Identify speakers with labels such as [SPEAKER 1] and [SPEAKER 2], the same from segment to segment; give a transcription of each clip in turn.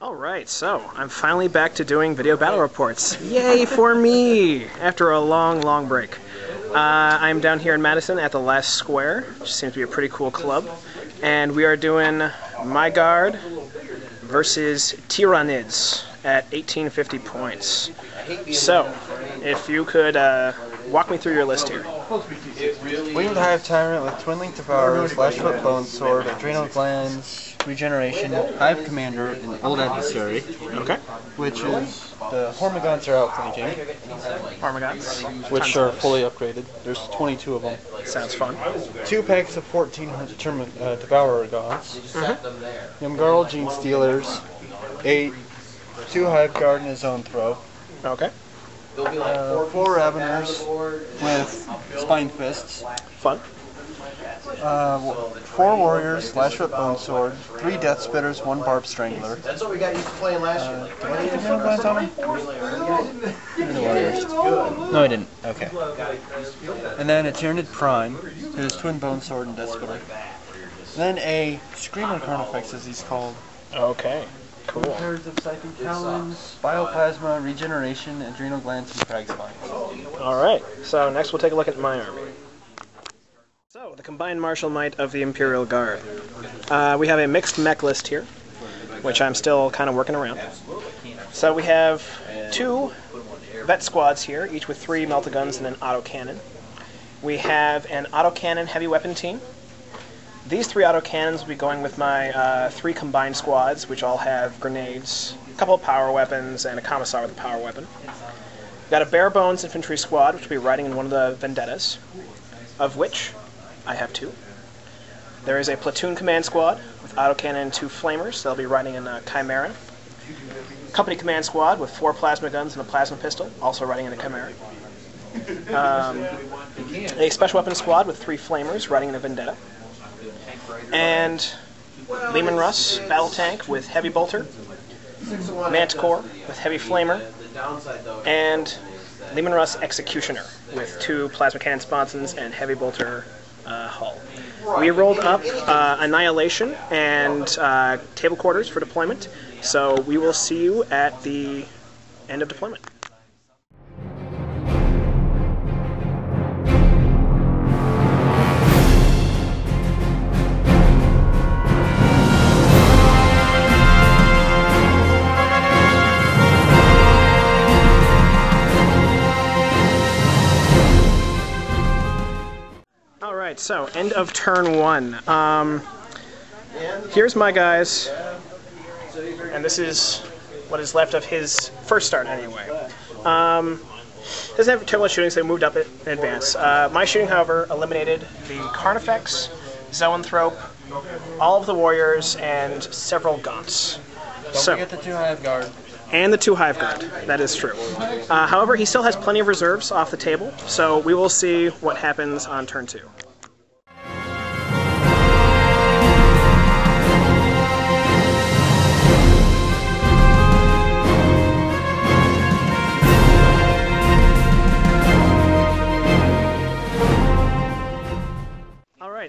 [SPEAKER 1] Alright, so I'm finally back to doing video battle reports. Yay for me! After a long break. I'm down here in Madison at the Last Square, which seems to be a pretty cool club. And we are doing My Guard versus Tyranids at 1850 points. So, if you could walk me through your list here.
[SPEAKER 2] Winged Hive Tyrant with Twin Link Devourer, Flashfoot Bone Sword, Adrenal Glands, Regeneration, Hive Commander, and Old Adversary.
[SPEAKER 1] Okay.
[SPEAKER 2] Which is the Hormagaunts are outflanking.
[SPEAKER 1] Hormagaunts.
[SPEAKER 2] Which are fully upgraded. There's 22 of them.
[SPEAKER 1] Sounds fun.
[SPEAKER 2] 2 packs of 1400 Devourer Gaunts. Yumgarl Gene Stealers. 8. 2 Hive Guard in his own throw.
[SPEAKER 1] Okay.
[SPEAKER 2] 4 Raveners with Spine Fists.
[SPEAKER 1] Fun.
[SPEAKER 2] 4 Warriors, Flashfoot Bone Sword, 3 Death Spitters, 1 Barb Strangler. That's what we got used to playing last year. Did I get the Adrenal Glands on him? The Warriors. No, I didn't. Okay. And then a Tyranid Prime, his Twin Bone Sword and Death Spitter. Then a Screamer Carnifex, as he's called.
[SPEAKER 1] Okay. Cool.
[SPEAKER 2] Pairs of Siphon Talons, Bioplasma, Regeneration, Adrenal Glands, and Crag Spines.
[SPEAKER 1] Alright, so next we'll take a look at my army. So, the combined martial might of the Imperial Guard. We have a mixed mech list here, which I'm still kind of working around. So we have 2 vet squads here, each with 3 meltaguns and an autocannon. We have an autocannon heavy weapon team. These 3 autocannons will be going with my 3 combined squads, which all have grenades, a couple of power weapons, and a commissar with a power weapon. We've got a bare bones infantry squad, which will be riding in one of the vendettas, of which I have 2. There is a platoon command squad with autocannon and 2 flamers. They'll be riding in a Chimera. Company command squad with 4 plasma guns and a plasma pistol, also riding in a Chimera. A special weapons squad with 3 flamers riding in a vendetta. And Leman Russ battle tank with heavy bolter, Manticore with heavy flamer, and Leman Russ executioner with 2 plasma cannon sponsons and heavy bolter hull. We rolled up Annihilation and table quarters for deployment, so we will see you at the end of deployment. Alright, so end of turn 1. Here's my guys, and this is what is left of his first start anyway. Doesn't have terrible shooting, so they moved up in advance. My shooting, however, eliminated the Carnifex, Zoanthrope, all of the Warriors, and several Gaunts.
[SPEAKER 2] Don't forget the 2 Hive Guard.
[SPEAKER 1] And the 2 Hive Guard, that is true. However, he still has plenty of reserves off the table, so we will see what happens on turn 2.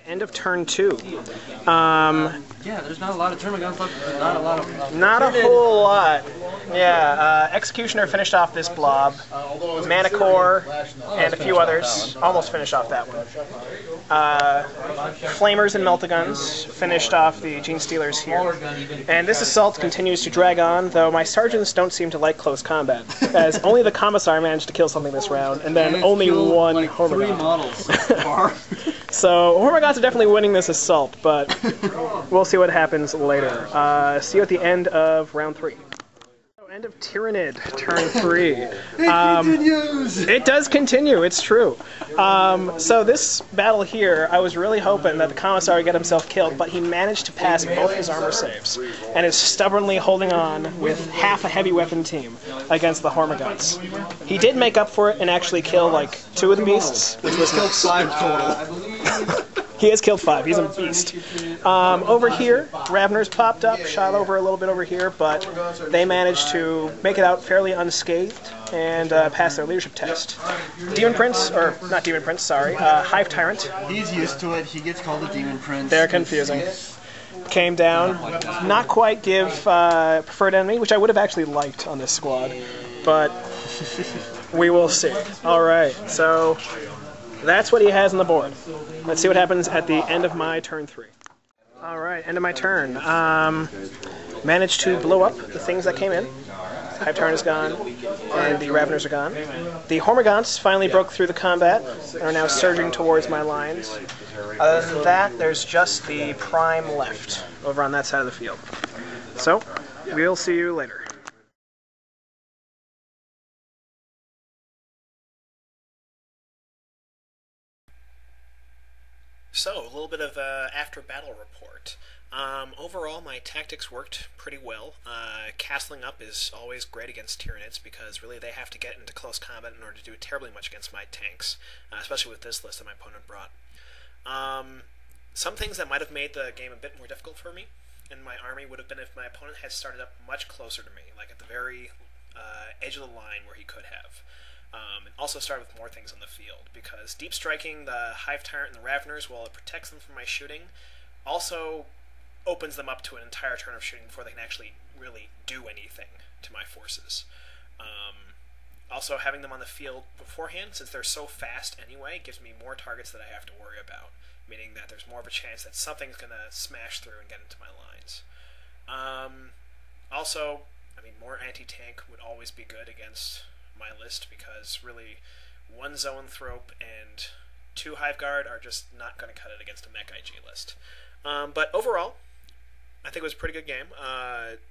[SPEAKER 1] End of turn 2.
[SPEAKER 2] Yeah, there's not a lot of Termagants left.
[SPEAKER 1] Not a whole lot. Yeah, Executioner finished off this blob. Manticore and a few others almost finished off that one. Flamers and Meltaguns finished off the Gene Stealers here. And this assault continues to drag on, though my sergeants don't seem to like close combat, as only the Commissar managed to kill something this round, and then only 1
[SPEAKER 2] like
[SPEAKER 1] Hormagaunt.
[SPEAKER 2] 3 models so far.
[SPEAKER 1] So, Hormagaunts are definitely winning this assault, but we'll see what happens later. See you at the end of round 3. End of Tyranid, turn 3. It does continue, it's true. So this battle here, I was really hoping that the Commissar would get himself killed, but he managed to pass both his armor saves, and is stubbornly holding on with half a heavy weapon team against the Hormagaunts. He did make up for it and actually kill like 2 of the beasts, which was
[SPEAKER 2] killed 5 total.
[SPEAKER 1] He has killed 5. He's a beast. Over here, Raveners popped up, shot over a little bit over here, but they managed to make it out fairly unscathed and pass their leadership test. Demon Prince, or not Demon Prince, sorry, Hive Tyrant.
[SPEAKER 2] He's used to it. He gets called a Demon Prince.
[SPEAKER 1] They're confusing. came down. Not quite give preferred enemy, which I would have actually liked on this squad, but we will see. Alright, so that's what he has on the board. Let's see what happens at the end of my turn 3. Alright, end of my turn. Managed to blow up the things that came in. Hive Tyrant is gone, and the Raveners are gone. The Hormagaunts finally broke through the combat and are now surging towards my lines. Other than that, there's just the Prime left over on that side of the field. So, we'll see you later. So, a little bit of after-battle report. Overall, my tactics worked pretty well. Castling up is always great against Tyranids because really they have to get into close combat in order to do terribly much against my tanks, especially with this list that my opponent brought. Some things that might have made the game a bit more difficult for me in my army would have been if my opponent had started up much closer to me, like at the very edge of the line where he could have. And also started with more things on the field, because deep striking the Hive Tyrant and the Raveners, while it protects them from my shooting, also opens them up to an entire turn of shooting before they can actually really do anything to my forces. Also, having them on the field beforehand, since they're so fast anyway, gives me more targets that I have to worry about, meaning that there's more of a chance that something's going to smash through and get into my lines. Also, I mean, more anti-tank would always be good against my list, because really one Zone Thrope and 2 Hive Guard are just not going to cut it against a mech IG list. But overall, I think it was a pretty good game.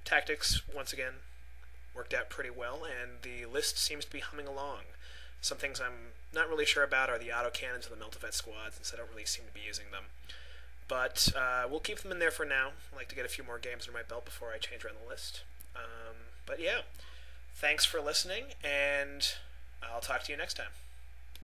[SPEAKER 1] Tactics, once again, worked out pretty well, and the list seems to be humming along. Some things I'm not really sure about are the autocannons and the Herzl-Betz squads, since I don't really seem to be using them. But we'll keep them in there for now. I'd like to get a few more games under my belt before I change around the list. But yeah, thanks for listening, and I'll talk to you next time.